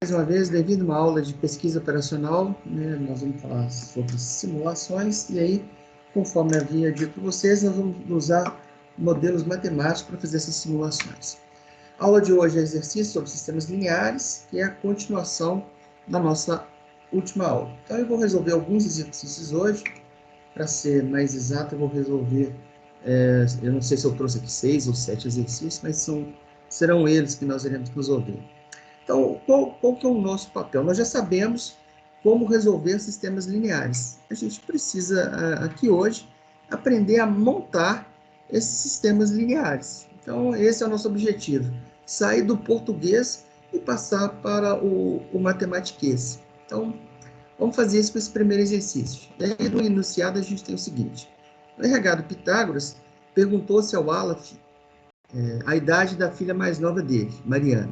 Mais uma vez, bem-vindo a uma aula de pesquisa operacional, né? Nós vamos falar sobre simulações, e aí, conforme havia dito para vocês, nós vamos usar modelos matemáticos para fazer essas simulações. A aula de hoje é exercício sobre sistemas lineares, que é a continuação da nossa última aula. Então, eu vou resolver alguns exercícios hoje. Para ser mais exato, eu vou resolver, eu não sei se eu trouxe aqui 6 ou 7 exercícios, mas serão eles que nós iremos resolver. Então, qual que é o nosso papel? Nós já sabemos como resolver sistemas lineares. A gente precisa, aqui hoje, aprender a montar esses sistemas lineares. Então, esse é o nosso objetivo. Sair do português e passar para o matematiquês. Então, vamos fazer isso com esse primeiro exercício. Daí, no enunciado, a gente tem o seguinte. O RH do Pitágoras perguntou-se ao Aleph a idade da filha mais nova dele, Mariana.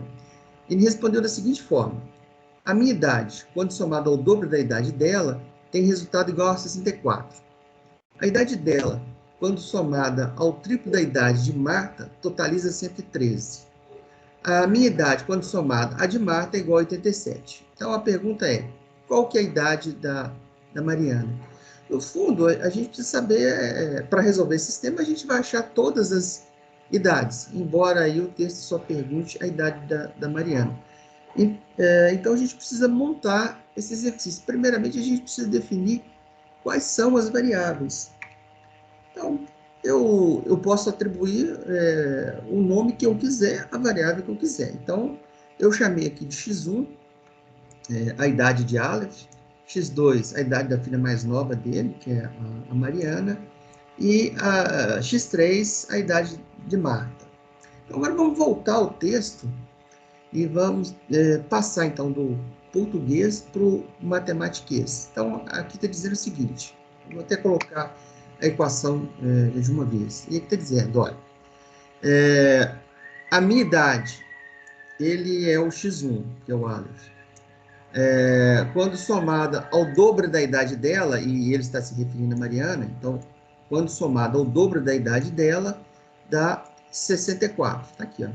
Ele respondeu da seguinte forma: a minha idade, quando somada ao dobro da idade dela, tem resultado igual a 64. A idade dela, quando somada ao triplo da idade de Marta, totaliza 113. A minha idade, quando somada à de Marta, é igual a 87. Então, a pergunta é, qual que é a idade da Mariana? No fundo, a gente precisa saber, para resolver esse sistema, a gente vai achar todas as idades, embora aí o texto só pergunte a idade da Mariana. Então, a gente precisa montar esse exercício. Primeiramente, a gente precisa definir quais são as variáveis. Então, eu posso atribuir o nome que eu quiser à variável que eu quiser. Então, eu chamei aqui de x1, a idade de Aleph, x2, a idade da filha mais nova dele, que é a Mariana, e a x3, a idade de Marta. Então, agora vamos voltar ao texto e vamos passar, então, do português para o matematiquês. Então, aqui está dizendo o seguinte, vou até colocar a equação de uma vez. E aqui está dizendo, olha, a minha idade, ele é o x1, que é o Aleph. Quando somada ao dobro da idade dela, e ele está se referindo a Mariana, então, quando somada ao dobro da idade dela, dá 64. Está aqui, ó.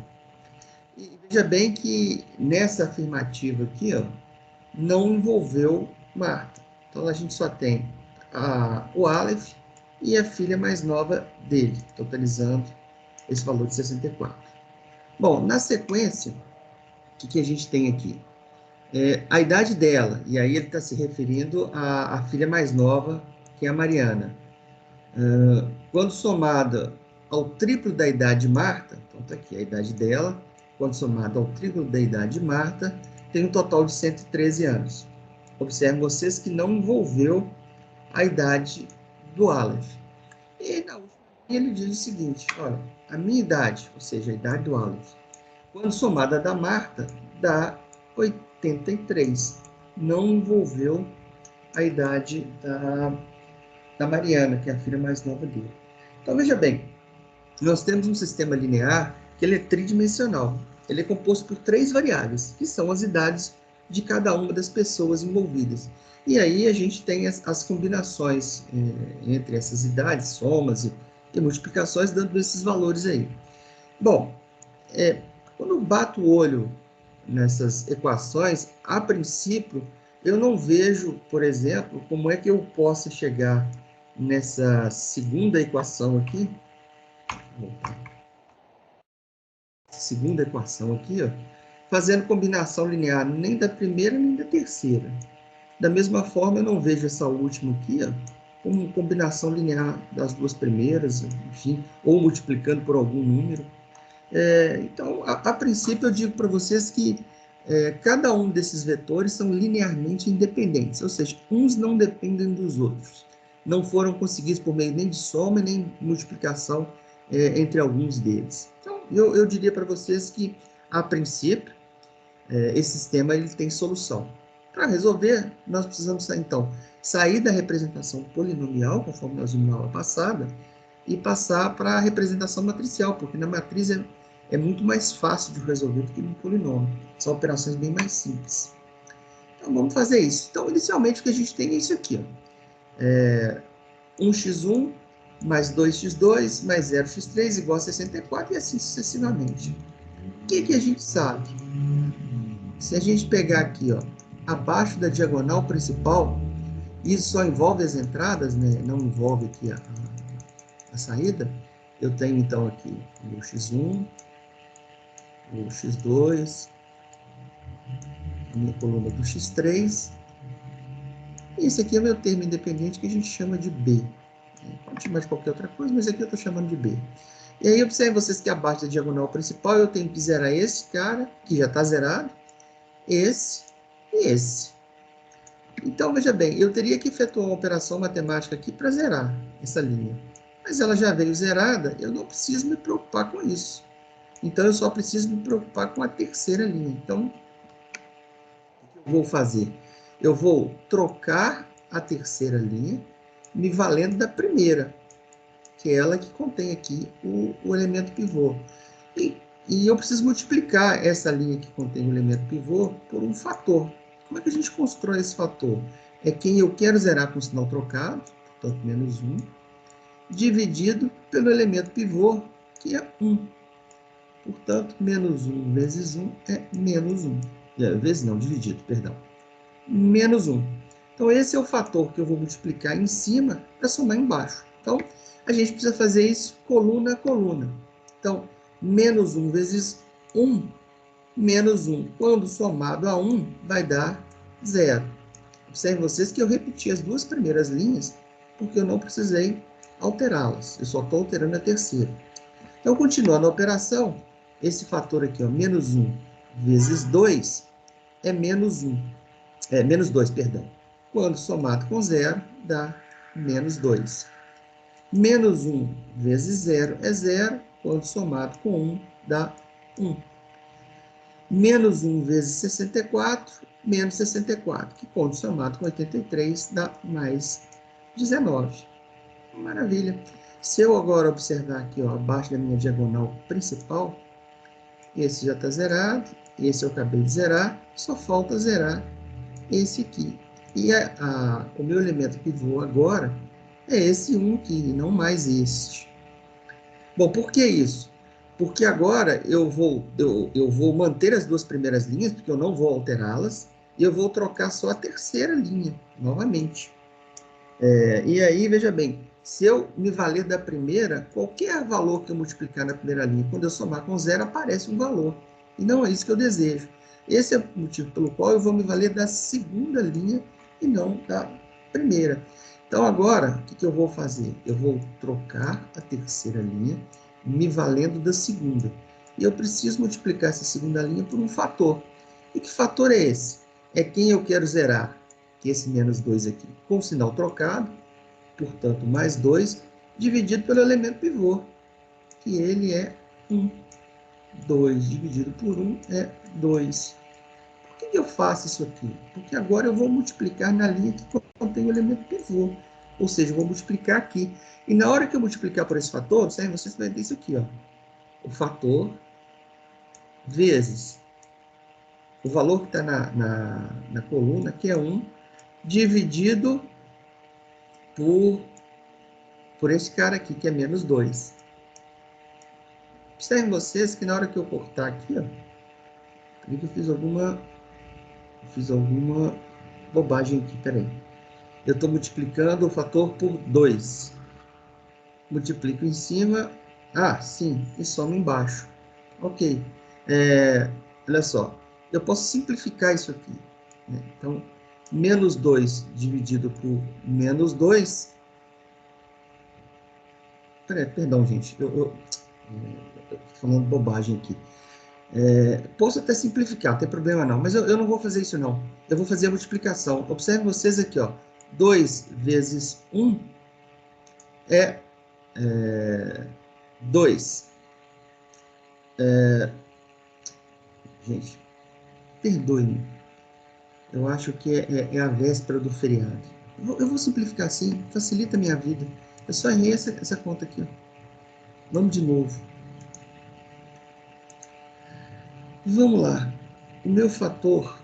E veja bem que nessa afirmativa aqui, ó, não envolveu Marta. Então, a gente só tem o Aleph e a filha mais nova dele, totalizando esse valor de 64. Bom, na sequência, o que a gente tem aqui? A idade dela, e aí ele está se referindo à filha mais nova, que é a Mariana. Quando somada ao triplo da idade de Marta, então está aqui a idade dela, quando somada ao triplo da idade de Marta, tem um total de 113 anos. Observem vocês que não envolveu a idade do Aleph. E na última ele diz o seguinte, olha, a minha idade, ou seja, a idade do Aleph, quando somada da Marta, dá 83. Não envolveu a idade da Mariana, que é a filha mais nova dele. Então, veja bem, nós temos um sistema linear que ele é tridimensional. Ele é composto por 3 variáveis, que são as idades de cada uma das pessoas envolvidas. E aí a gente tem as combinações entre essas idades, somas e multiplicações, dando esses valores aí. Bom, quando eu bato o olho nessas equações, a princípio, eu não vejo, por exemplo, como é que eu possa chegar nessa segunda equação aqui, ó, fazendo combinação linear nem da primeira nem da terceira. Da mesma forma, eu não vejo essa última aqui, ó, como combinação linear das duas primeiras, enfim, ou multiplicando por algum número. Então, a princípio, eu digo para vocês que cada um desses vetores são linearmente independentes, ou seja, uns não dependem dos outros. Não foram conseguidos por meio nem de soma, nem multiplicação entre alguns deles. Então, eu diria para vocês que, a princípio, esse sistema ele tem solução. Para resolver, nós precisamos, então, sair da representação polinomial, conforme nós vimos na aula passada, e passar para a representação matricial, porque na matriz é muito mais fácil de resolver do que no polinômio. São operações bem mais simples. Então, vamos fazer isso. Então, inicialmente, o que a gente tem é isso aqui, ó. 1x1 mais 2x2 mais 0x3 igual a 64 e assim sucessivamente. O que a gente sabe? Se a gente pegar aqui, ó, abaixo da diagonal principal, isso só envolve as entradas, né? Não envolve aqui a saída. Eu tenho, então, aqui o x1, o x2, a minha coluna do x3. E esse aqui é meu termo independente que a gente chama de B. Pode chamar de qualquer outra coisa, mas aqui eu estou chamando de B. E aí, observem vocês que abaixo da diagonal principal eu tenho que zerar esse cara, que já está zerado, esse e esse. Então, veja bem, eu teria que efetuar uma operação matemática aqui para zerar essa linha. Mas ela já veio zerada, eu não preciso me preocupar com isso. Então, eu só preciso me preocupar com a terceira linha. Então, o que eu vou fazer? Eu vou trocar a terceira linha, me valendo da primeira, que é ela que contém aqui o elemento pivô. E eu preciso multiplicar essa linha que contém o elemento pivô por um fator. Como é que a gente constrói esse fator? É quem eu quero zerar com o sinal trocado, portanto, menos 1, dividido pelo elemento pivô, que é 1. Portanto, menos 1 vezes 1 é menos 1. Vezes não, dividido, perdão. Menos 1. Então, esse é o fator que eu vou multiplicar em cima para somar embaixo. Então, a gente precisa fazer isso coluna a coluna. Então, menos 1 vezes 1, menos 1, quando somado a 1, vai dar 0. Observem vocês que eu repeti as duas primeiras linhas, porque eu não precisei alterá-las. Eu só estou alterando a terceira. Então, continuando a operação, esse fator aqui, ó, menos 1 vezes 2, é menos 1. Menos 2, perdão. Quando somado com 0, dá menos 2. Menos 1 vezes 0 é 0. Quando somado com 1, dá 1. Menos 1 vezes 64, menos 64, que quando somado com 83, dá mais 19. Maravilha. Se eu agora observar aqui, ó, abaixo da minha diagonal principal, esse já está zerado, esse eu acabei de zerar, só falta zerar esse aqui. E o meu elemento pivô agora é esse 1 aqui, não mais este. Bom, por que isso? Porque agora eu vou manter as duas primeiras linhas, porque eu não vou alterá-las, e eu vou trocar só a terceira linha, novamente. E aí, veja bem, se eu me valer da primeira, qualquer valor que eu multiplicar na primeira linha, quando eu somar com 0, aparece um valor. E não é isso que eu desejo. Esse é o motivo pelo qual eu vou me valer da segunda linha e não da primeira. Então, agora, o que eu vou fazer? Eu vou trocar a terceira linha, me valendo da segunda. E eu preciso multiplicar essa segunda linha por um fator. E que fator é esse? É quem eu quero zerar, que é esse menos 2 aqui, com o sinal trocado, portanto, mais 2, dividido pelo elemento pivô, que ele é 1. 2 dividido por 1 é 2. Por que eu faço isso aqui? Porque agora eu vou multiplicar na linha que contém o elemento pivô. Ou seja, eu vou multiplicar aqui. E na hora que eu multiplicar por esse fator, vocês vão ter isso aqui, ó. O fator vezes o valor que está na coluna, que é 1, dividido por esse cara aqui, que é menos 2. Observem vocês que na hora que eu cortar aqui, ó, eu fiz alguma bobagem aqui, peraí. Eu estou multiplicando o fator por 2. Multiplico em cima, sim, e soma embaixo. Ok. Olha só, eu posso simplificar isso aqui, né? Então, menos 2 dividido por menos 2. Perdão, gente, eu estou falando bobagem aqui. Posso até simplificar, não tem problema não, mas eu não vou fazer isso não. Eu vou fazer a multiplicação. Observem vocês aqui, ó. 2 vezes 1 é 2. Gente, perdoe-me. Eu acho que é a véspera do feriado. Eu vou simplificar assim, facilita a minha vida. Eu só errei essa conta aqui, ó. Vamos de novo. Vamos lá. O meu fator,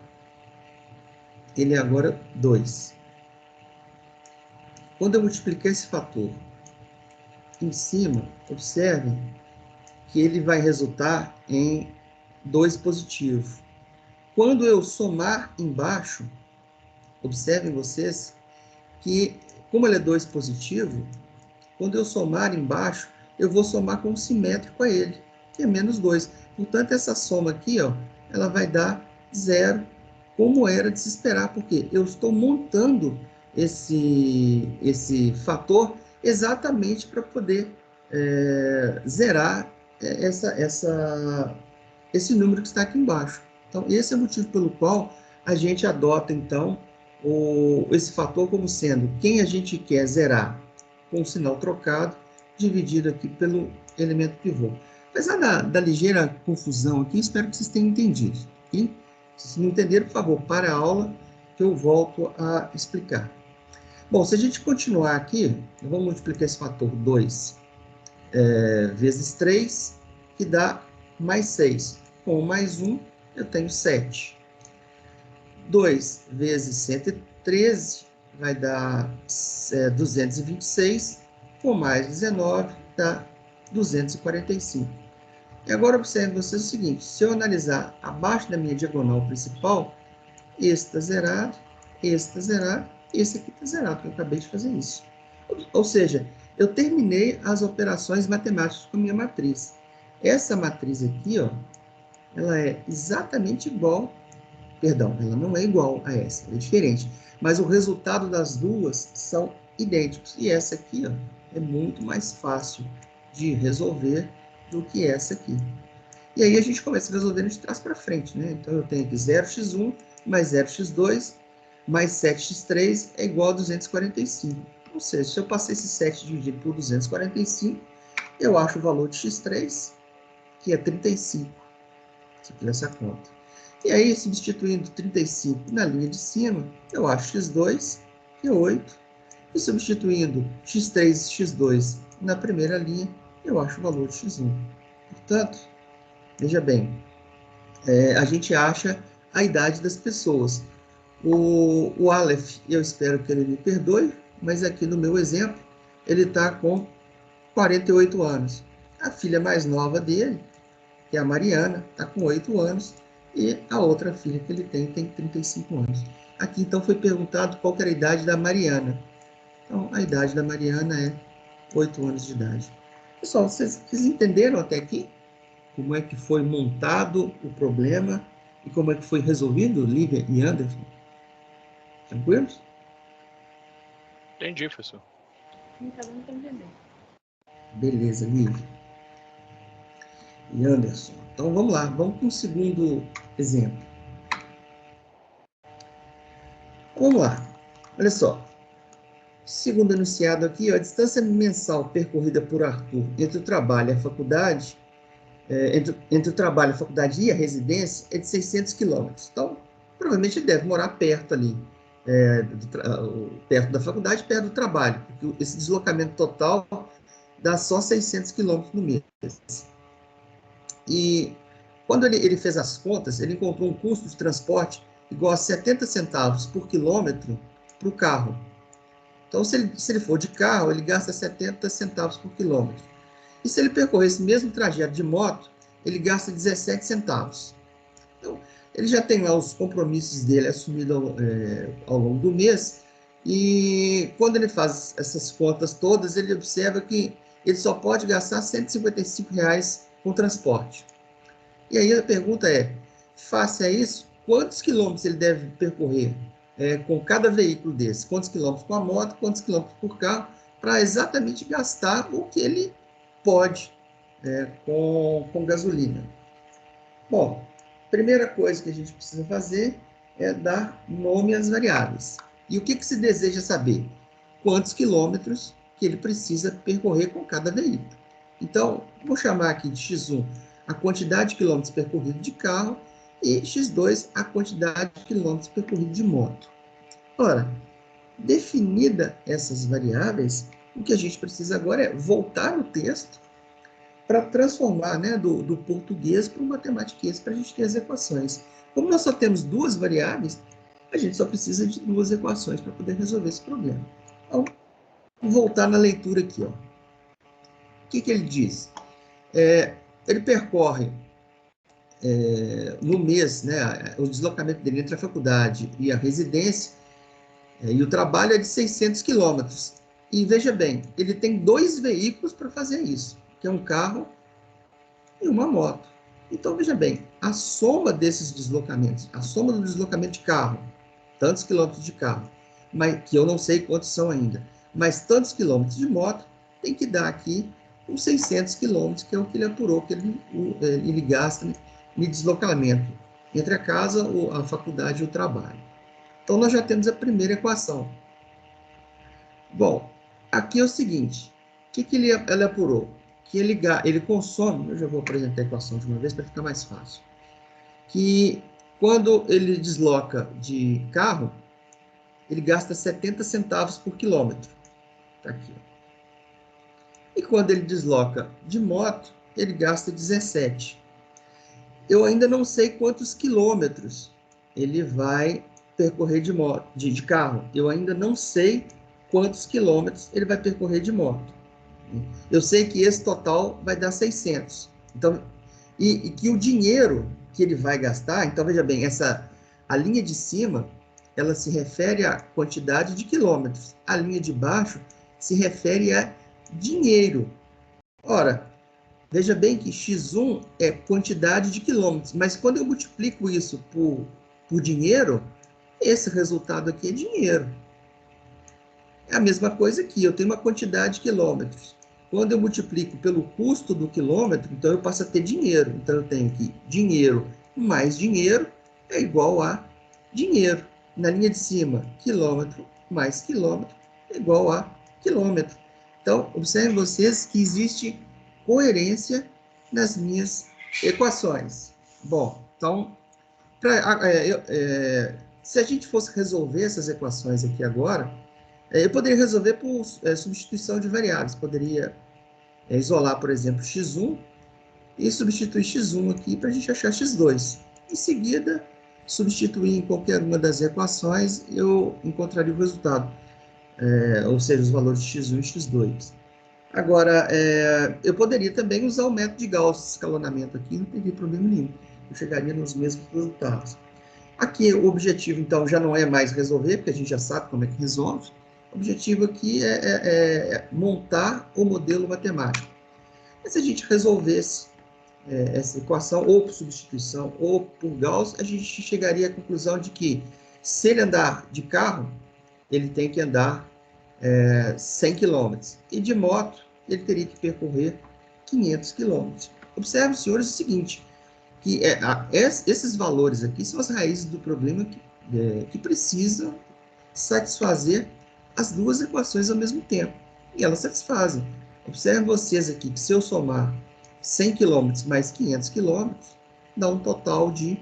ele é agora 2. Quando eu multiplicar esse fator em cima, observem que ele vai resultar em 2 positivo. Quando eu somar embaixo, observem vocês que, como ele é 2 positivo, quando eu somar embaixo, eu vou somar com o simétrico a ele, que é menos 2. Portanto, essa soma aqui, ó, ela vai dar 0, como era de se esperar, porque eu estou montando esse fator exatamente para poder zerar esse número que está aqui embaixo. Então, esse é o motivo pelo qual a gente adota, então, esse fator como sendo quem a gente quer zerar com o sinal trocado, dividido aqui pelo elemento pivô. Apesar da ligeira confusão aqui, espero que vocês tenham entendido. Okay? Se não entenderam, por favor, pare a aula, que eu volto a explicar. Bom, se a gente continuar aqui, vamos multiplicar esse fator 2 vezes 3, que dá mais 6. Com mais 1, eu tenho 7. 2 vezes 113 vai dar 226, com mais 19 dá 245. E agora observe vocês o seguinte, se eu analisar abaixo da minha diagonal principal, esse está zerado, esse está zerado, esse aqui está zerado, porque eu acabei de fazer isso. Ou seja, eu terminei as operações matemáticas com a minha matriz. Essa matriz aqui, ó, ela é exatamente igual, perdão, ela não é igual a essa, ela é diferente. Mas o resultado das duas são idênticos. E essa aqui, ó, é muito mais fácil de resolver do que essa aqui. E aí a gente começa resolvendo de trás para frente, né? Então eu tenho aqui 0x1 mais 0x2 mais 7x3 é igual a 245. Ou seja, se eu passar esse 7 dividido por 245, eu acho o valor de x3, que é 35, se eu fizer essa conta. E aí, substituindo 35 na linha de cima, eu acho x2, que é 8. E substituindo x3 e x2 na primeira linha, eu acho o valor de x1. Portanto, veja bem, a gente acha a idade das pessoas. O Aleph, eu espero que ele me perdoe, mas aqui no meu exemplo, ele está com 48 anos. A filha mais nova dele, que é a Mariana, está com 8 anos, e a outra filha que ele tem 35 anos. Aqui, então, foi perguntado qual era a idade da Mariana. Então, a idade da Mariana é 8 anos de idade. Pessoal, vocês entenderam até aqui como é que foi montado o problema e como é que foi resolvido, Lívia e Anderson? Tranquilos? Entendi, professor. Tá dando pra entender. Beleza, Lívia e Anderson. Então, vamos lá. Vamos para um segundo exemplo. Vamos lá. Olha só. Segundo enunciado aqui, ó, a distância mensal percorrida por Arthur entre o trabalho e a faculdade, entre o trabalho, a faculdade e a residência, é de 600 quilômetros. Então, provavelmente ele deve morar perto ali, perto da faculdade, perto do trabalho, porque esse deslocamento total dá só 600 quilômetros no mês. E quando ele fez as contas, ele encontrou um custo de transporte igual a 70 centavos por quilômetro para o carro. Então, se ele for de carro, ele gasta 70 centavos por quilômetro. E se ele percorrer esse mesmo trajeto de moto, ele gasta 17 centavos. Então, ele já tem lá os compromissos dele assumidos ao longo do mês, e quando ele faz essas contas todas, ele observa que ele só pode gastar R$ 155 com transporte. E aí a pergunta é, face a isso, quantos quilômetros ele deve percorrer com cada veículo desse? Quantos quilômetros com a moto, quantos quilômetros por carro, para exatamente gastar o que ele pode com gasolina. Bom, primeira coisa que a gente precisa fazer é dar nome às variáveis. E o que se deseja saber? Quantos quilômetros que ele precisa percorrer com cada veículo. Então, vou chamar aqui de x1 a quantidade de quilômetros percorridos de carro e x2 a quantidade de quilômetros percorridos de moto. Ora, definida essas variáveis, o que a gente precisa agora é voltar no texto para transformar, né, do português para o matematiquês, para a gente ter as equações. Como nós só temos duas variáveis, a gente só precisa de duas equações para poder resolver esse problema. Então, vou voltar na leitura aqui. Ó. O que ele diz? Ele percorre no mês, né, o deslocamento dele entre a faculdade e a residência e o trabalho é de 600 quilômetros. E veja bem, ele tem 2 veículos para fazer isso, que é um carro e uma moto. Então, veja bem, a soma desses deslocamentos, a soma do deslocamento de carro, tantos quilômetros de carro, mas, que eu não sei quantos são ainda, mas tantos quilômetros de moto, tem que dar aqui uns 600 quilômetros, que é o que ele apurou, que ele gasta em deslocamento entre a casa, a faculdade e o trabalho. Então, nós já temos a primeira equação. Bom, aqui é o seguinte, o que ele apurou? Que ele consome, eu já vou apresentar a equação de uma vez para ficar mais fácil, que quando ele desloca de carro, ele gasta 70 centavos por quilômetro. Tá aqui. E quando ele desloca de moto, ele gasta 17. Eu ainda não sei quantos quilômetros ele vai percorrer de carro. Eu ainda não sei quantos quilômetros ele vai percorrer de moto. Eu sei que esse total vai dar 600. Então, e que o dinheiro que ele vai gastar, então veja bem, a linha de cima, ela se refere à quantidade de quilômetros. A linha de baixo se refere a dinheiro. Ora, veja bem que x1 é quantidade de quilômetros, mas quando eu multiplico isso por dinheiro, esse resultado aqui é dinheiro. É a mesma coisa aqui, eu tenho uma quantidade de quilômetros. Quando eu multiplico pelo custo do quilômetro, então eu passo a ter dinheiro. Então eu tenho que dinheiro mais dinheiro é igual a dinheiro. Na linha de cima, quilômetro mais quilômetro é igual a quilômetro. Então, observem vocês que existe coerência nas minhas equações. Bom, então, se a gente fosse resolver essas equações aqui agora, eu poderia resolver por substituição de variáveis. Poderia isolar, por exemplo, x1 e substituir x1 aqui para a gente achar x2. Em seguida, substituir em qualquer uma das equações, eu encontraria o resultado, ou seja, os valores de x1 e x2. Agora, eu poderia também usar o método de Gauss, escalonamento aqui, não teria problema nenhum. Eu chegaria nos mesmos resultados. Aqui, o objetivo, então, já não é mais resolver, porque a gente já sabe como é que resolve. O objetivo aqui é montar o modelo matemático. Mas se a gente resolvesse essa equação, ou por substituição, ou por Gauss, a gente chegaria à conclusão de que, se ele andar de carro, ele tem que andar 100 km. E de moto, ele teria que percorrer 500 km. Observe, senhores, o seguinte, que esses valores aqui são as raízes do problema que precisam satisfazer as duas equações ao mesmo tempo. E elas satisfazem. Observem vocês aqui que se eu somar 100 km mais 500 km, dá um total de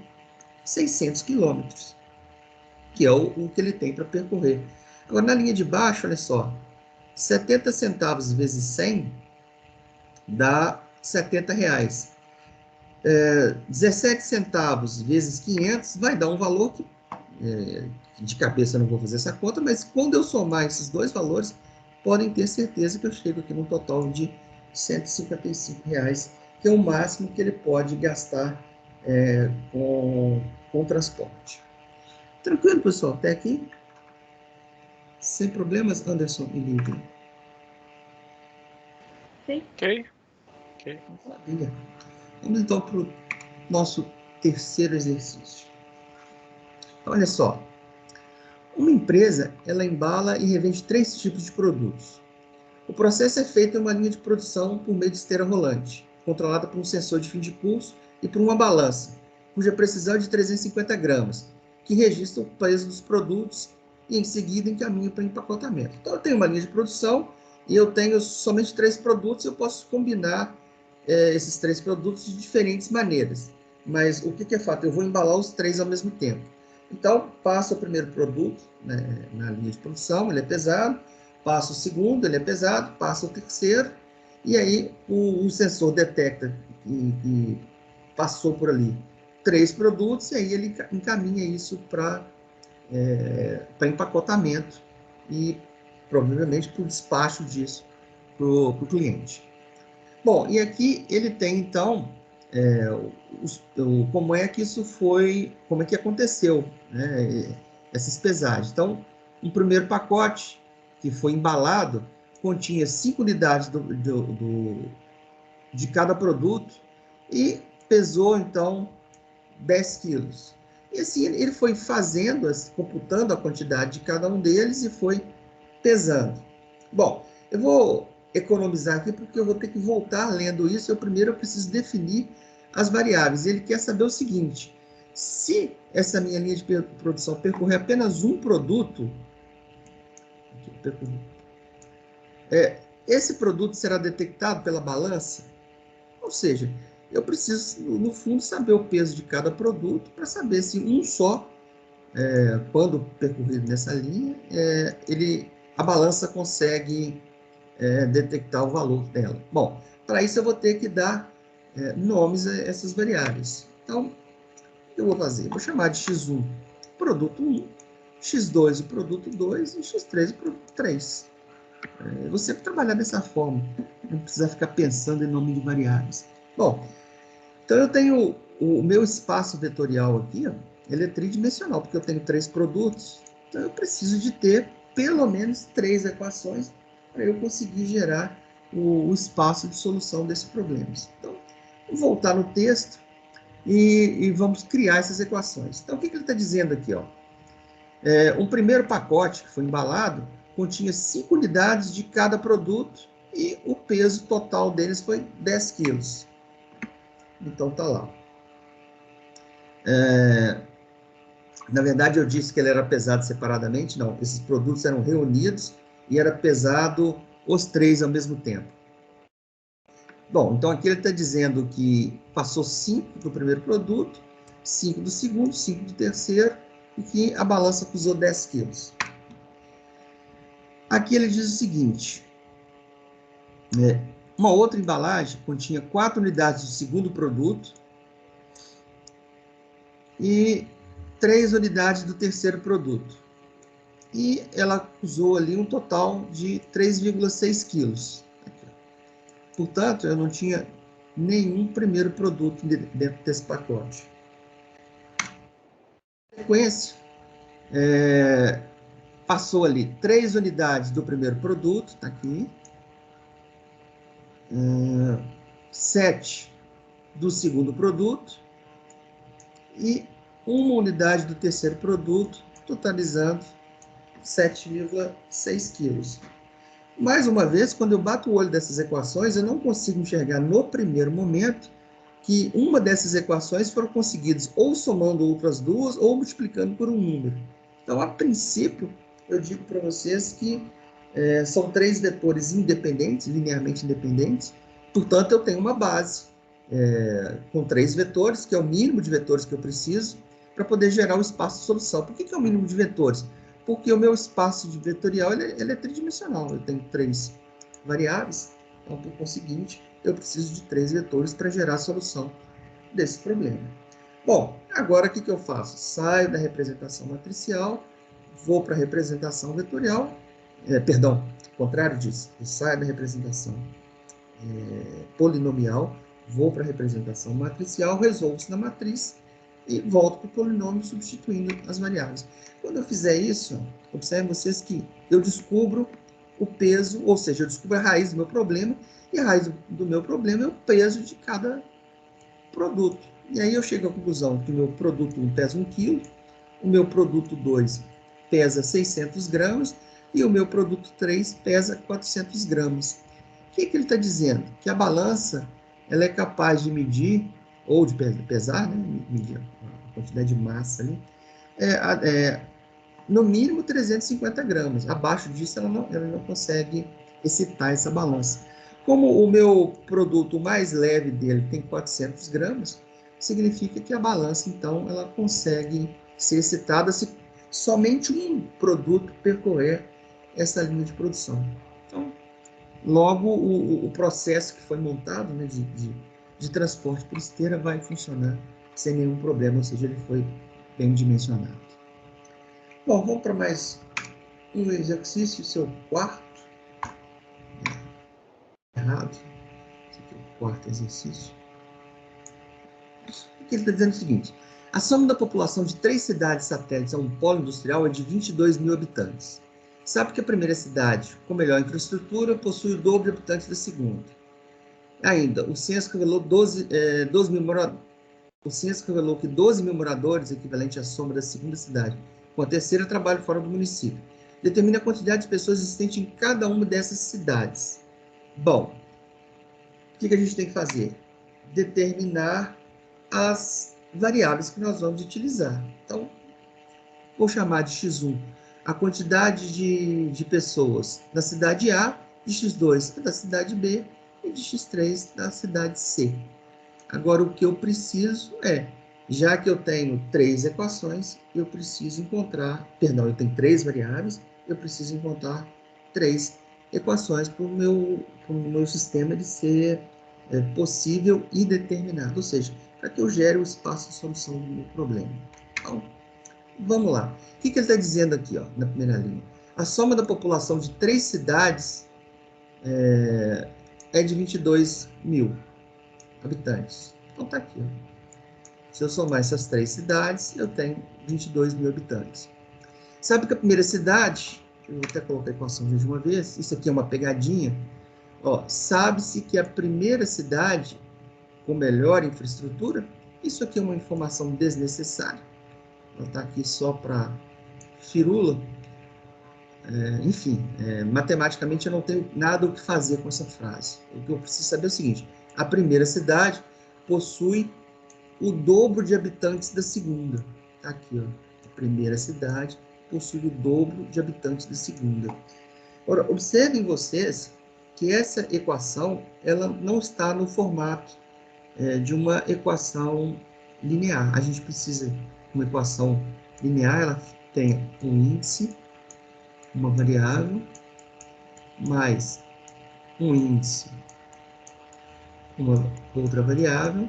600 km, que é o que ele tem para percorrer. Agora, na linha de baixo, olha só, 70 centavos vezes 100 dá 70 reais. 17 centavos vezes 500 vai dar um valor que, de cabeça eu não vou fazer essa conta, mas quando eu somar esses dois valores, podem ter certeza que eu chego aqui num total de 155 reais, que é o máximo que ele pode gastar com transporte. Tranquilo, pessoal? Até aqui? Sem problemas, Anderson e Lívia? Sim. Ok. Maravilha. Vamos então para o nosso terceiro exercício. Olha só. Uma empresa, ela embala e revende 3 tipos de produtos. O processo é feito em uma linha de produção por meio de esteira rolante, controlada por um sensor de fim de curso e por uma balança, cuja precisão é de 350 gramas, que registra o peso dos produtos e em seguida encaminha para empacotamento. Então eu tenho uma linha de produção e eu tenho somente 3 produtos e eu posso combinar esses 3 produtos de diferentes maneiras. Mas o que é fato? Eu vou embalar os 3 ao mesmo tempo. Então, passo o primeiro produto, né, na linha de produção, ele é pesado, passo o segundo, ele é pesado, passo o terceiro, e aí o sensor detecta que passou por ali 3 produtos, e aí ele encaminha isso para empacotamento e provavelmente para o despacho disso para o cliente. Bom, e aqui ele tem, então, como é que isso foi, como é que aconteceu, né, essas pesagens. Então, um primeiro pacote que foi embalado continha 5 unidades de cada produto e pesou, então, 10 quilos. E assim ele foi fazendo, computando a quantidade de cada um deles e foi pesando. Bom, eu vou economizar aqui porque eu vou ter que voltar lendo isso. Primeiro eu preciso definir as variáveis. Ele quer saber o seguinte: se essa minha linha de produção percorrer apenas um produto, esse produto será detectado pela balança? Ou seja, eu preciso, no fundo, saber o peso de cada produto para saber se um só, quando percorrido nessa linha, a balança consegue detectar o valor dela. Bom, para isso eu vou ter que dar nomes a essas variáveis. Então, o que eu vou fazer? Eu vou chamar de x1 produto 1, x2 o produto 2 e x3 o produto 3. Eu vou sempre trabalhar dessa forma, não precisa ficar pensando em nome de variáveis. Bom, então eu tenho o meu espaço vetorial aqui, ó, ele é tridimensional, porque eu tenho 3 produtos, então eu preciso de ter pelo menos 3 equações para eu conseguir gerar o espaço de solução desses problemas. Então, vou voltar no texto e vamos criar essas equações. Então, o que ele está dizendo aqui? Ó? Um primeiro pacote que foi embalado continha 5 unidades de cada produto e o peso total deles foi 10 quilos. Então, tá lá. Na verdade, eu disse que ele era pesado separadamente. Não, esses produtos eram reunidos e era pesado os 3 ao mesmo tempo. Bom, então aqui ele está dizendo que passou 5 do primeiro produto, 5 do segundo, 5 do terceiro, e que a balança acusou 10 quilos. Aqui ele diz o seguinte: uma outra embalagem continha 4 unidades do segundo produto e 3 unidades do terceiro produto. E ela acusou ali um total de 3,6 quilos. Portanto, eu não tinha nenhum primeiro produto dentro desse pacote. Na sequência, passou ali 3 unidades do primeiro produto, está aqui, 7 do segundo produto e 1 unidade do terceiro produto, totalizando 7,6 quilos. Mais uma vez, quando eu bato o olho dessas equações, eu não consigo enxergar no primeiro momento que uma dessas equações foram conseguidas ou somando outras duas ou multiplicando por um número. Então, a princípio, eu digo para vocês que são 3 vetores independentes, linearmente independentes, portanto, eu tenho uma base com 3 vetores, que é o mínimo de vetores que eu preciso para poder gerar o espaço de solução. Por que é o mínimo de vetores? Porque o meu espaço de vetorial ele é tridimensional. Eu tenho 3 variáveis, então, por conseguinte, eu preciso de 3 vetores para gerar a solução desse problema. Bom, agora o que eu faço? Saio da representação matricial, vou para a representação vetorial, perdão, ao contrário disso, eu saio da representação polinomial, vou para a representação matricial, resolvo isso na matriz e volto para o polinômio substituindo as variáveis. Quando eu fizer isso, observem vocês que eu descubro o peso, ou seja, eu descubro a raiz do meu problema, e a raiz do meu problema é o peso de cada produto. E aí eu chego à conclusão que o meu produto 1 pesa 1 kg, o meu produto 2 pesa 600 gramas e o meu produto 3 pesa 400 gramas. O que ele está dizendo? Que a balança ela é capaz de medir, ou de pesar, né? Medir a quantidade de massa ali, no mínimo 350 gramas. Abaixo disso, ela não consegue excitar essa balança. Como o meu produto mais leve dele tem 400 gramas, significa que a balança, então, ela consegue ser excitada se somente um produto percorrer essa linha de produção. Então, logo, o processo que foi montado, né, de transporte por esteira vai funcionar sem nenhum problema, ou seja, ele foi bem dimensionado. Bom, vamos para mais um exercício, seu quarto. Errado. Esse aqui é o quarto exercício. que ele está dizendo o seguinte: a soma da população de 3 cidades satélites a um polo industrial é de 22 mil habitantes. Sabe que a primeira cidade, com melhor infraestrutura, possui o dobro de habitantes da segunda. Ainda, o censo revelou o censo revelou que 12 mil moradores, equivalente à soma da segunda cidade, com a terceira, trabalham fora do município. Determina a quantidade de pessoas existentes em cada uma dessas cidades. Bom, o que a gente tem que fazer? Determinar as variáveis que nós vamos utilizar. Então, vou chamar de x1 a quantidade de pessoas da cidade A, de x2 da cidade B e de x3 da cidade C. Agora, o que eu preciso já que eu tenho 3 equações, eu preciso encontrar, eu tenho 3 variáveis, eu preciso encontrar 3 equações para o meu sistema de ser possível e determinado, ou seja, para que eu gere o espaço de solução do meu problema. Então, vamos lá. O que ele está dizendo aqui, ó, na primeira linha? A soma da população de 3 cidades é de 22 mil habitantes. Então, está aqui. Ó. Se eu somar essas 3 cidades, eu tenho 22 mil habitantes. Sabe que a primeira cidade, eu vou até colocar a equação de uma vez, isso aqui é uma pegadinha. Sabe-se que a primeira cidade com melhor infraestrutura, isso aqui é uma informação desnecessária. Ela está aqui só para firula. Enfim, matematicamente eu não tenho nada o que fazer com essa frase. O que eu preciso saber é o seguinte: a primeira cidade possui o dobro de habitantes da segunda. Está aqui, ó. A primeira cidade possui o dobro de habitantes da segunda. Ora, observem vocês que essa equação ela não está no formato de uma equação linear. A gente precisa de uma equação linear, ela tem um índice, uma variável, mais um índice, uma outra variável,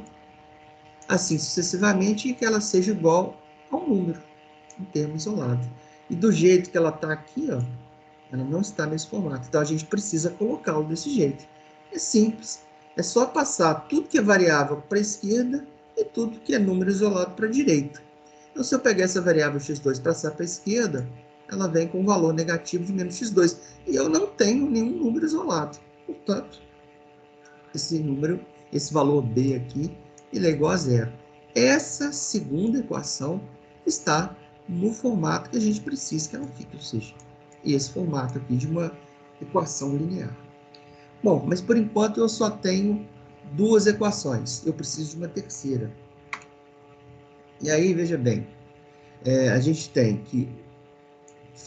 assim sucessivamente, e que ela seja igual a um número, em termo isolado. E do jeito que ela está aqui, ó, ela não está nesse formato. Então, a gente precisa colocá-lo desse jeito. É simples. É só passar tudo que é variável para a esquerda e tudo que é número isolado para a direita. Então, se eu pegar essa variável x2 e passar para a esquerda, ela vem com um valor negativo de menos x2. E eu não tenho nenhum número isolado. Portanto, esse valor b aqui, ele é igual a zero. Essa segunda equação está no formato que a gente precisa que ela fique, ou seja, esse formato aqui de uma equação linear. Bom, mas por enquanto eu só tenho 2 equações. Eu preciso de uma terceira. E aí, veja bem, a gente tem que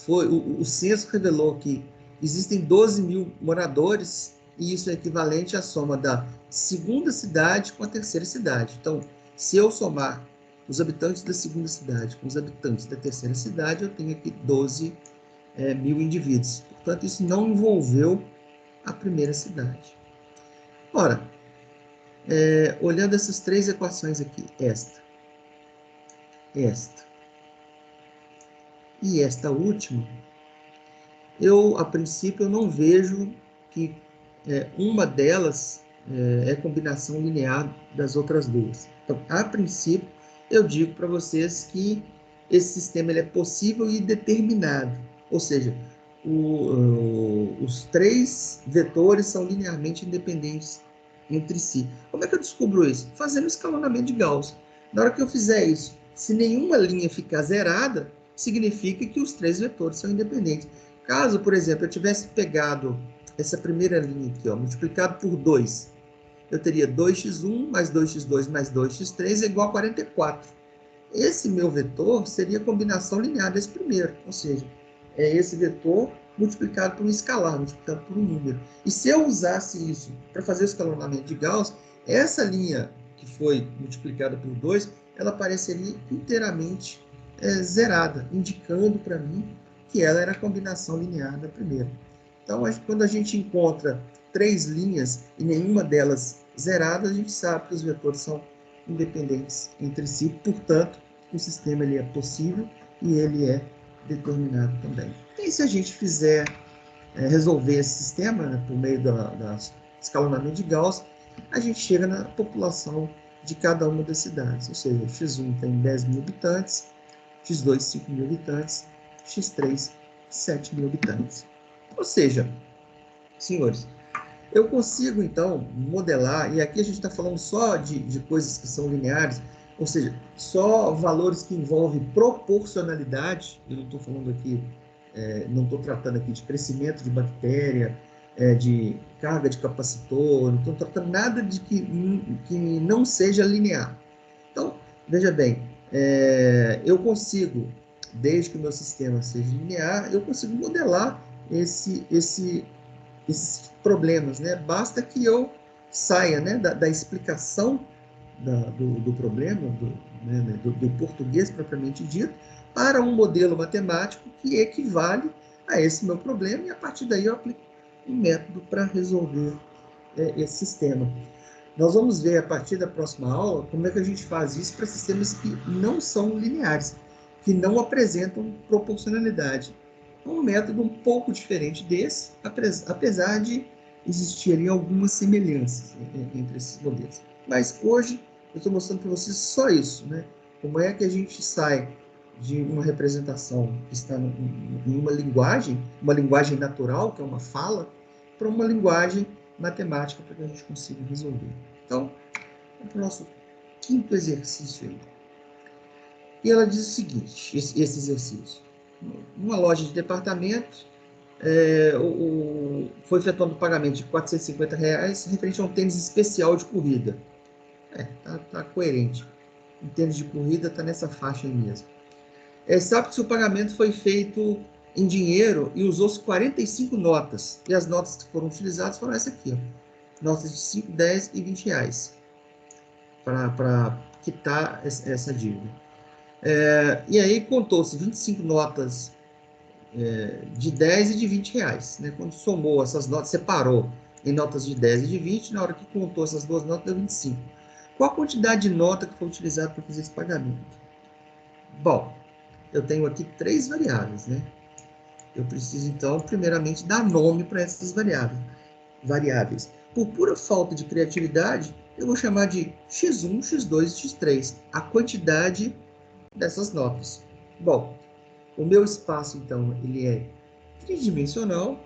o censo revelou que existem 12 mil moradores e isso é equivalente à soma da segunda cidade com a terceira cidade. Então, se eu somar os habitantes da segunda cidade com os habitantes da terceira cidade, eu tenho aqui 12 mil indivíduos. Portanto, isso não envolveu a primeira cidade. Ora, olhando essas 3 equações aqui, esta e esta última, a princípio, eu não vejo que uma delas é combinação linear das outras duas. Então, a princípio, eu digo para vocês que esse sistema ele é possível e determinado, ou seja, os 3 vetores são linearmente independentes entre si. Como é que eu descubro isso? Fazendo escalonamento de Gauss. Na hora que eu fizer isso, se nenhuma linha ficar zerada, significa que os 3 vetores são independentes. Caso, por exemplo, eu tivesse pegado essa primeira linha aqui, ó, multiplicado por 2, eu teria 2x1 mais 2x2 mais 2x3 é igual a 44. Esse meu vetor seria a combinação linear desse primeiro, ou seja, é esse vetor multiplicado por um escalar, multiplicado por um número. E se eu usasse isso para fazer o escalonamento de Gauss, essa linha que foi multiplicada por 2, ela apareceria inteiramente zerada, indicando para mim que ela era a combinação linear da primeira. Então, quando a gente encontra 3 linhas e nenhuma delas zerada, a gente sabe que os vetores são independentes entre si, portanto, o sistema ele é possível e ele é determinado também. E se a gente fizer resolver esse sistema, né, por meio da escalonamento de Gauss, a gente chega na população de cada uma das cidades. Ou seja, X1 tem 10 mil habitantes, X2, 5 mil habitantes, X3, 7 mil habitantes. Ou seja, senhores, eu consigo, então, modelar, e aqui a gente está falando só de coisas que são lineares, ou seja, só valores que envolvem proporcionalidade. Eu não estou falando aqui, não estou tratando aqui de crescimento de bactéria, de carga de capacitor, não estou tratando nada de que não seja linear. Então, veja bem, eu consigo, desde que o meu sistema seja linear, eu consigo modelar esses problemas, né? Basta que eu saia, né, da explicação do problema, do português propriamente dito, para um modelo matemático que equivale a esse meu problema, e a partir daí eu aplico um método para resolver esse sistema. Nós vamos ver a partir da próxima aula como é que a gente faz isso para sistemas que não são lineares, que não apresentam proporcionalidade. É um método um pouco diferente desse, apesar de existirem algumas semelhanças entre esses modelos. Mas hoje eu estou mostrando para vocês só isso, né? Como é que a gente sai de uma representação que está em uma linguagem natural, que é uma fala, para uma linguagem matemática para que a gente consiga resolver. Então, vamos para o nosso quinto exercício aí. E ela diz o seguinte, esse exercício. Uma loja de departamento, foi efetuado o pagamento de R$450 referente a um tênis especial de corrida. Tá coerente. Um tênis de corrida está nessa faixa aí mesmo. Sabe que se o pagamento foi feito em dinheiro e usou-se 45 notas. E as notas que foram utilizadas foram essa aqui, ó. Notas de 5, 10 e 20 reais. Para quitar essa dívida. E aí contou-se 25 notas de 10 e de 20 reais. Né? Quando somou essas notas, separou em notas de 10 e de 20, na hora que contou essas duas notas, deu 25. Qual a quantidade de nota que foi utilizada para fazer esse pagamento? Bom, eu tenho aqui 3 variáveis, né? Eu preciso, então, primeiramente, dar nome para essas variáveis. Por pura falta de criatividade, eu vou chamar de x1, x2 e x3, a quantidade dessas notas. Bom, o meu espaço, então, ele é tridimensional,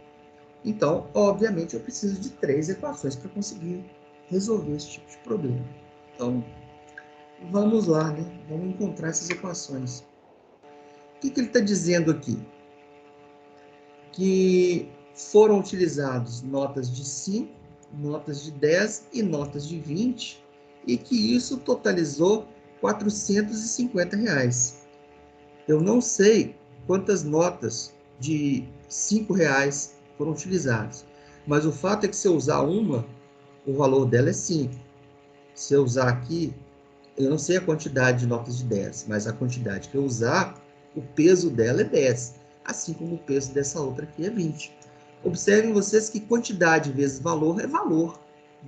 então, obviamente, eu preciso de 3 equações para conseguir resolver esse tipo de problema. Então, vamos lá, né? Vamos encontrar essas equações. O que ele está dizendo aqui? Que foram utilizados notas de 5, notas de 10 e notas de 20, e que isso totalizou R$450. Eu não sei quantas notas de R$5 foram utilizadas, mas o fato é que se eu usar uma, o valor dela é 5. Se eu usar aqui, eu não sei a quantidade de notas de 10, mas a quantidade que eu usar, o peso dela é 10, assim como o peso dessa outra aqui é 20. Observem vocês que quantidade vezes valor é valor.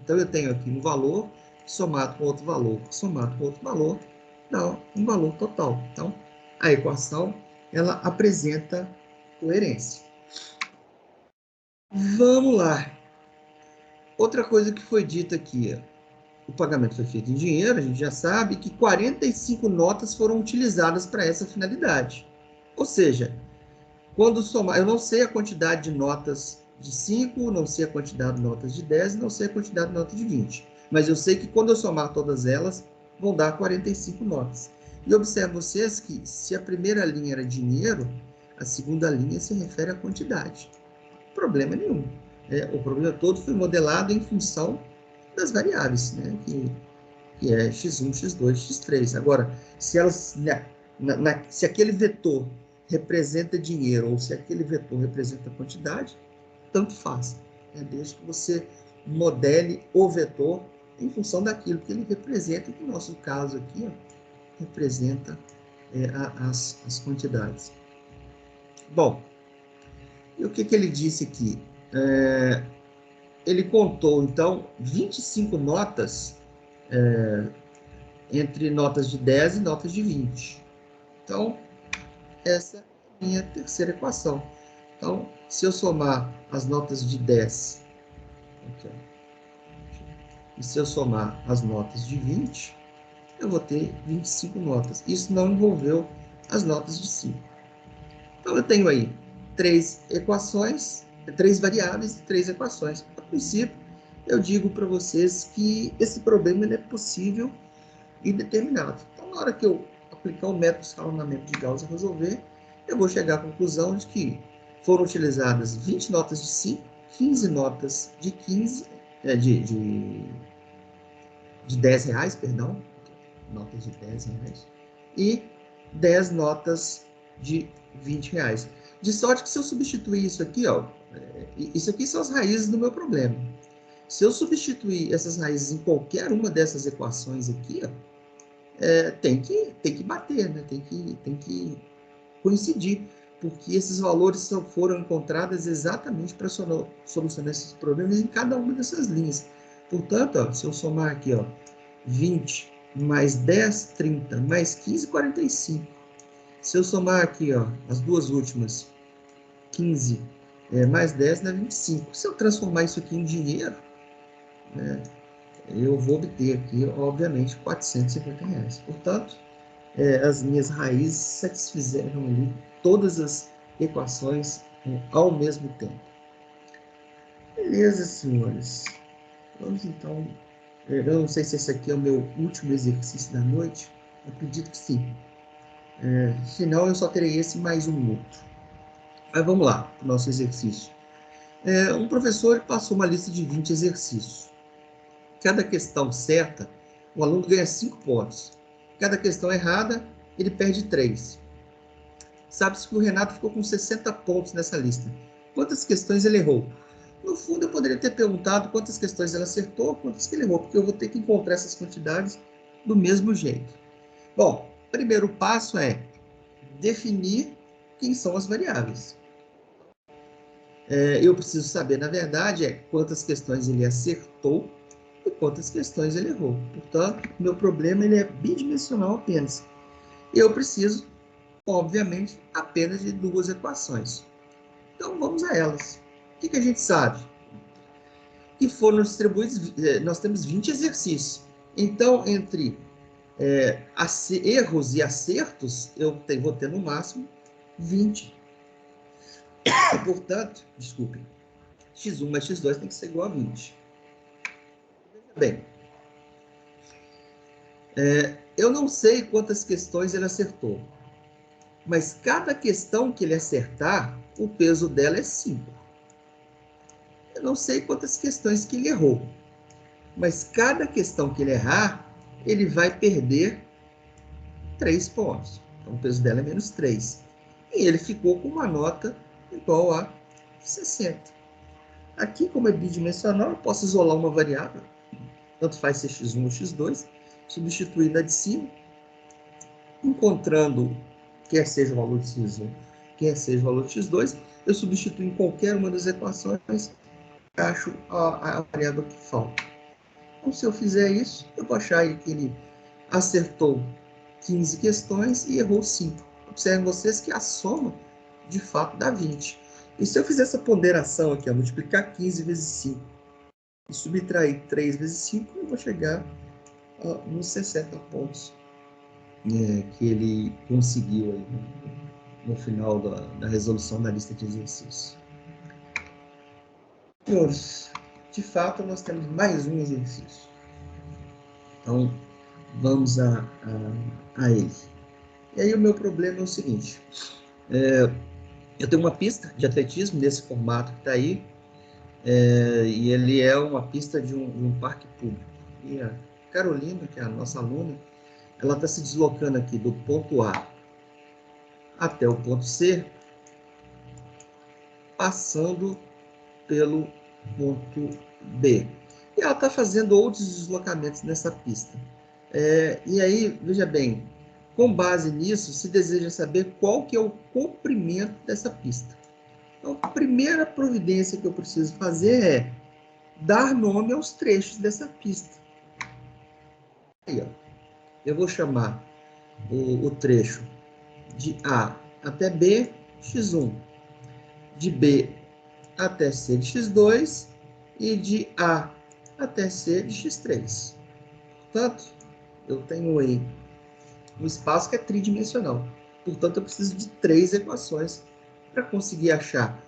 Então, eu tenho aqui um valor somado com outro valor, somado com outro valor, dá um valor total. Então, a equação, ela apresenta coerência. Vamos lá. Outra coisa que foi dita aqui, o pagamento foi feito em dinheiro, a gente já sabe que 45 notas foram utilizadas para essa finalidade. Ou seja, quando somar, eu não sei a quantidade de notas de 5, não sei a quantidade de notas de 10, não sei a quantidade de notas de 20. Mas eu sei que quando eu somar todas elas, vão dar 45 notas. E observe vocês que se a primeira linha era dinheiro, a segunda linha se refere à quantidade. Problema nenhum. O problema todo foi modelado em função das variáveis, né? Que é x1, x2, x3. Agora, se elas, se aquele vetor representa dinheiro ou se aquele vetor representa quantidade, tanto faz, né? Desde que você modele o vetor em função daquilo que ele representa, que no nosso caso aqui, ó, representa as quantidades. Bom, e o que ele disse aqui? Ele contou, então, 25 notas entre notas de 10 e notas de 20. Então, essa é a minha terceira equação. Então, se eu somar as notas de 10, aqui, e se eu somar as notas de 20, eu vou ter 25 notas. Isso não envolveu as notas de 5. Então, eu tenho aí 3 equações, 3 variáveis e 3 equações. A princípio, eu digo para vocês que esse problema ele é possível e determinado. Então, na hora que eu aplicar o método de escalonamento de Gauss e resolver, eu vou chegar à conclusão de que foram utilizadas 20 notas de 5, 15 notas de 15, de 10 reais, perdão, notas de 10 reais, e 10 notas de 20 reais. De sorte que se eu substituir isso aqui, ó, isso aqui são as raízes do meu problema. Se eu substituir essas raízes em qualquer uma dessas equações aqui, ó, tem que bater, né? tem que coincidir, porque esses valores foram encontrados exatamente para solucionar esses problemas em cada uma dessas linhas. Portanto, ó, se eu somar aqui, ó, 20 mais 10, 30, mais 15, 45. Se eu somar aqui, ó, as duas últimas, 15 mais 10 dá 25. Se eu transformar isso aqui em dinheiro, né, eu vou obter aqui, obviamente, 450 reais. Portanto, as minhas raízes satisfizeram ali todas as equações ao mesmo tempo. Beleza, senhores. Vamos então. Eu não sei se esse aqui é o meu último exercício da noite. Eu acredito que sim. Senão eu só terei esse mais um outro. Mas vamos lá, para o nosso exercício. Um professor passou uma lista de 20 exercícios. Cada questão certa, o aluno ganha 5 pontos. Cada questão errada, ele perde 3. Sabe-se que o Renato ficou com 60 pontos nessa lista. Quantas questões ele errou? No fundo, eu poderia ter perguntado quantas questões ele acertou, quantas que ele errou, porque eu vou ter que encontrar essas quantidades do mesmo jeito. Bom, o primeiro passo é definir quem são as variáveis. Eu preciso saber, na verdade, quantas questões ele acertou e quantas questões ele errou. Portanto, meu problema ele é bidimensional apenas. Eu preciso, obviamente, apenas de 2 equações. Então, vamos a elas. O que a gente sabe? Que foram distribuídos, nós temos 20 exercícios. Então, entre erros e acertos, eu vou ter no máximo 20. Portanto, desculpem, x1 mais x2 tem que ser igual a 20. Bem, eu não sei quantas questões ele acertou, mas cada questão que ele acertar, o peso dela é 5. Eu não sei quantas questões que ele errou, mas cada questão que ele errar, ele vai perder 3 pontos. Então, o peso dela é menos 3. E ele ficou com uma nota igual a 60. Aqui, como é bidimensional, eu posso isolar uma variável, tanto faz ser x1 ou x2, substituir na de cima, encontrando, quer seja o valor de x1, quer seja o valor de x2, eu substituo em qualquer uma das equações, acho a variável que falta. Então, se eu fizer isso, eu vou achar que ele acertou 15 questões e errou 5. Observem vocês que a soma, de fato, dá 20. E se eu fizer essa ponderação aqui, multiplicar 15 vezes 5 e subtrair 3 vezes 5, eu vou chegar nos 60 pontos que ele conseguiu aí, no final da resolução da lista de exercícios. Senhores, de fato, nós temos mais um exercício. Então, vamos a ele. E aí o meu problema é o seguinte. Eu tenho uma pista de atletismo nesse formato que está aí, e ele é uma pista de um parque público. E a Carolina, que é a nossa aluna, ela está se deslocando aqui do ponto A até o ponto C, passando pelo ponto B. E ela está fazendo outros deslocamentos nessa pista. E aí, veja bem, com base nisso, se deseja saber qual que é o comprimento dessa pista. Então, a primeira providência que eu preciso fazer é dar nome aos trechos dessa pista. Aí, ó, eu vou chamar o trecho de A até B, x1, de B até C de x2 e de A até C de x3. Portanto, eu tenho aí um espaço que é tridimensional. Portanto, eu preciso de 3 equações para conseguir achar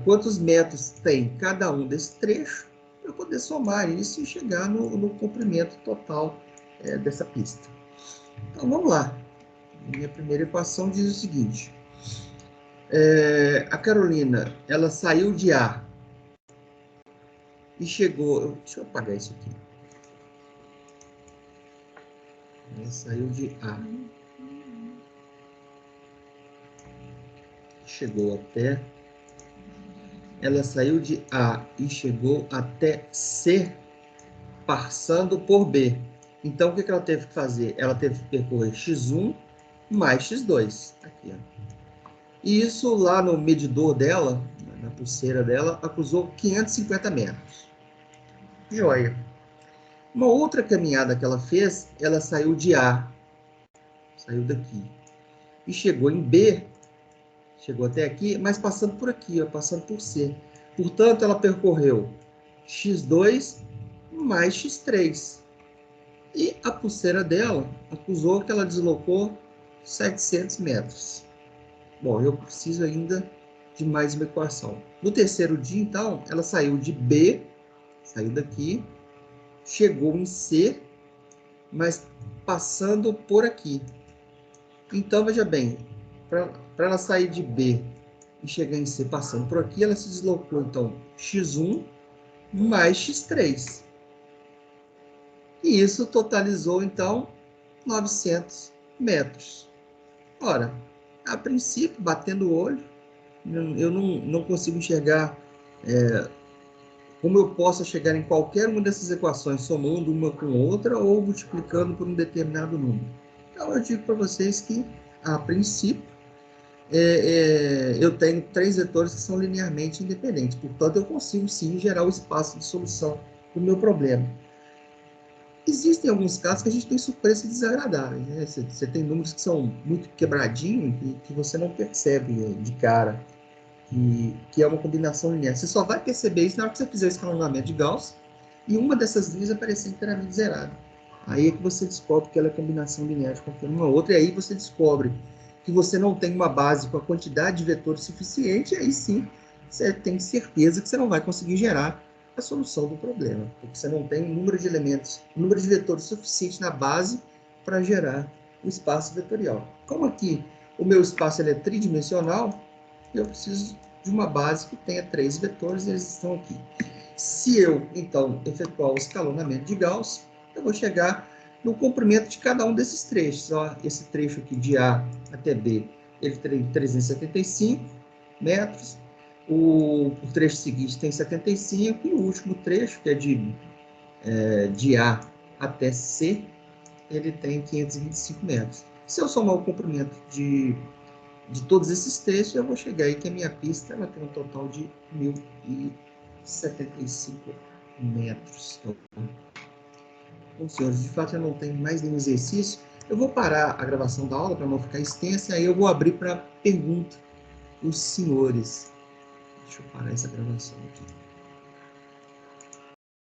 quantos metros tem cada um desse trecho, para poder somar isso e chegar no comprimento total dessa pista. Então, vamos lá. Minha primeira equação diz o seguinte. A Carolina, ela saiu de A e chegou... Deixa eu apagar isso aqui. Ela saiu de A. Chegou até... Ela saiu de A e chegou até C, passando por B. Então, o que ela teve que fazer? Ela teve que percorrer x1 mais x2. Aqui, ó. E isso lá no medidor dela, na pulseira dela, acusou 550 metros. Joia. Uma outra caminhada que ela fez, ela saiu de A, saiu daqui, e chegou em B, chegou até aqui, mas passando por aqui, ó, passando por C. Portanto, ela percorreu x2 mais x3. E a pulseira dela acusou que ela deslocou 700 metros. Bom, eu preciso ainda de mais uma equação. No terceiro dia, então, ela saiu de B, saiu daqui, chegou em C, mas passando por aqui. Então, veja bem, para ela sair de B e chegar em C passando por aqui, ela se deslocou, então, x1 mais x3. E isso totalizou, então, 900 metros. Ora, a princípio, batendo o olho, eu não consigo enxergar como eu possa chegar em qualquer uma dessas equações, somando uma com outra ou multiplicando por um determinado número. Então, eu digo para vocês que, a princípio, eu tenho 3 vetores que são linearmente independentes. Portanto, eu consigo, sim, gerar o espaço de solução do meu problema. Existem alguns casos que a gente tem surpresas desagradáveis, né? Você tem números que são muito quebradinhos e que você não percebe de cara que é uma combinação linear. Você só vai perceber isso na hora que você fizer o escalonamento de Gauss e uma dessas linhas aparecer inteiramente zerada. Aí é que você descobre que ela é combinação linear de qualquer uma outra, e aí você descobre que você não tem uma base com a quantidade de vetores suficiente, e aí sim você tem certeza que você não vai conseguir gerar a solução do problema, porque você não tem um número de elementos, um número de vetores suficiente na base para gerar o espaço vetorial. Como aqui o meu espaço é tridimensional, eu preciso de uma base que tenha 3 vetores e eles estão aqui. Se eu, então, efetuar o escalonamento de Gauss, eu vou chegar no comprimento de cada um desses trechos. Ó, esse trecho aqui de A até B, ele tem 375 metros. O trecho seguinte tem 75 e o último trecho, que é de A até C, ele tem 525 metros. Se eu somar o comprimento de todos esses trechos, eu vou chegar aí que a minha pista ela tem um total de 1.075 metros. Bom, senhores, de fato eu não tenho mais nenhum exercício. Eu vou parar a gravação da aula para não ficar extensa, e aí eu vou abrir para pergunta dos senhores. Deixa eu parar essa gravação aqui.